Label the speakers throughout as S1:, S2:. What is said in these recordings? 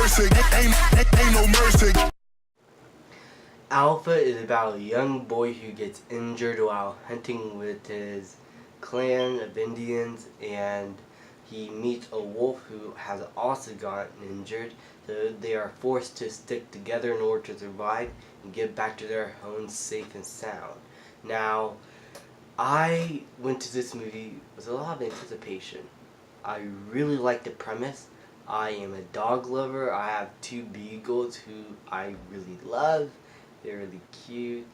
S1: mercy. Ain't no mercy.
S2: Alpha is about a young boy who gets injured while hunting with his clan of Indians, and he meets a wolf who has also gotten injured, so they are forced to stick together in order to survive and get back to their home safe and sound. Now, I went to this movie with a lot of anticipation. I really like the premise. I am a dog lover. I have two beagles who I really love. They're really cute.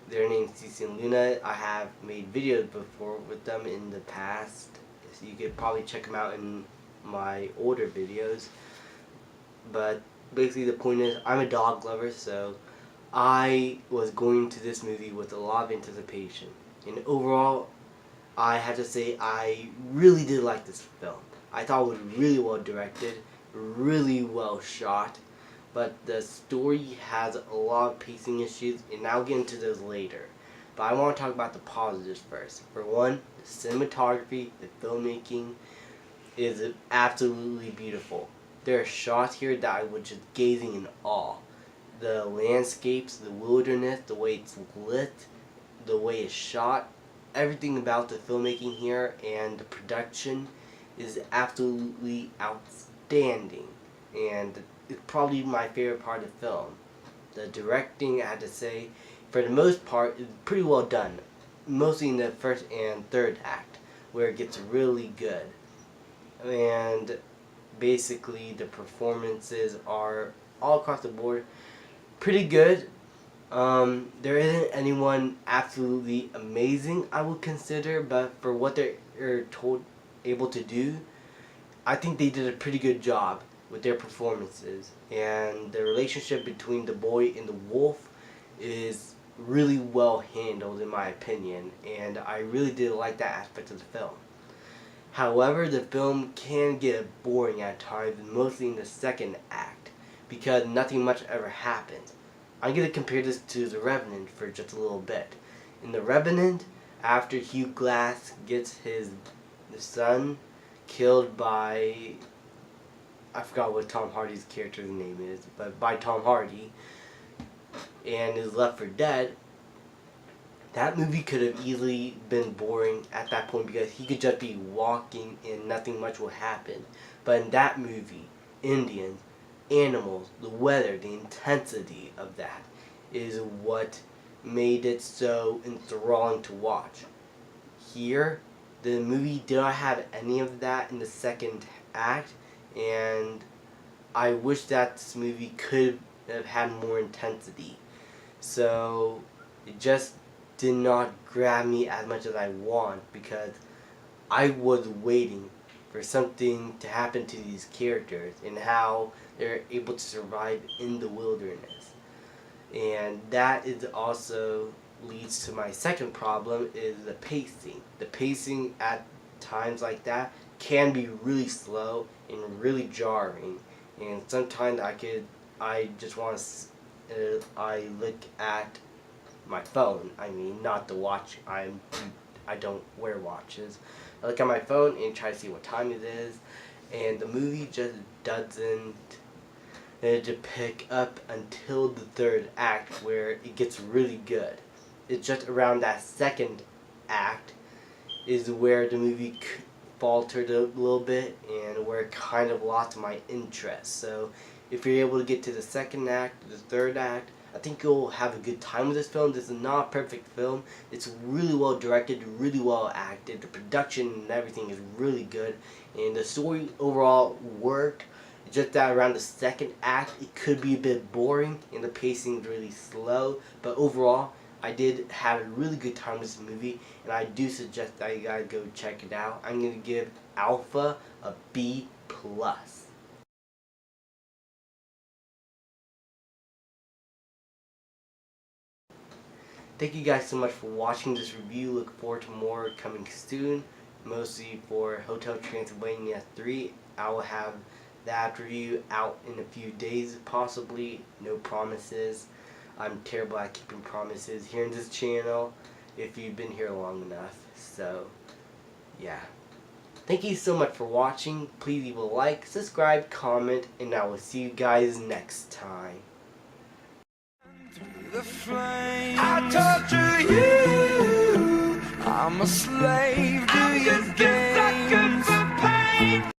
S2: Their name's Cece and Luna. I have made videos before with them in the past, so you could probably check them out in my older videos. But basically the point is, I'm a dog lover, so I was going to this movie with a lot of anticipation. And overall, I have to say I really did like this film. I thought it was really well directed, really well shot, but the story has a lot of pacing issues, and I'll get into those later. But I want to talk about the positives first. For one, the cinematography, the filmmaking is absolutely beautiful. There are shots here that I was just gazing in awe. The landscapes, the wilderness, the way it's lit, the way it's shot, everything about the filmmaking here and the production is absolutely outstanding, and it's probably my favorite part of the film. The directing, I have to say, for the most part, is pretty well done, mostly in the first and third act, where it gets really good. And basically the performances are all across the board pretty good. There isn't anyone absolutely amazing I would consider, but for what they're able to do, I think they did a pretty good job with their performances. And the relationship between the boy and the wolf is really well handled in my opinion, and I really did like that aspect of the film. However, the film can get boring at times, mostly in the second act, because nothing much ever happens. I'm going to compare this to The Revenant for just a little bit. In The Revenant, after Hugh Glass gets his son killed by, I forgot what Tom Hardy's character's name is, but by Tom Hardy, and is left for dead, that movie could have easily been boring at that point because he could just be walking and nothing much will happen. But in that movie, Indians, animals, the weather, the intensity of that is what made it so enthralling to watch. Here, the movie did not have any of that in the second act, and I wish that this movie could have had more intensity. So it just did not grab me as much as I want, because I was waiting for something to happen to these characters and how they're able to survive in the wilderness. And that is also leads to my second problem, is the pacing. The pacing at times like that can be really slow and really jarring, and sometimes I just want to I look at my phone. I mean, not the watch. I don't wear watches. I look at my phone and try to see what time it is, and the movie just doesn't to pick up until the third act, where it gets really good. It's just around that second act is where the movie faltered a little bit and where it kind of lost my interest. So if you're able to get to the second act, the third act, I think you'll have a good time with this film. This is not a perfect film. It's really well directed, really well acted. The production and everything is really good, and the story overall worked. Just that around the second act, it could be a bit boring and the pacing is really slow. But overall, I did have a really good time with this movie, and I do suggest that you guys go check it out. I'm going to give Alpha a B+. Thank you guys so much for watching this review. Look forward to more coming soon, mostly for Hotel Transylvania 3. I will have that review out in a few days possibly. No promises. I'm terrible at keeping promises here in this channel if you've been here long enough. So, yeah. Thank you so much for watching. Please leave a like, subscribe, comment, and I will see you guys next time.
S3: I torture you. I'm a slave to your games.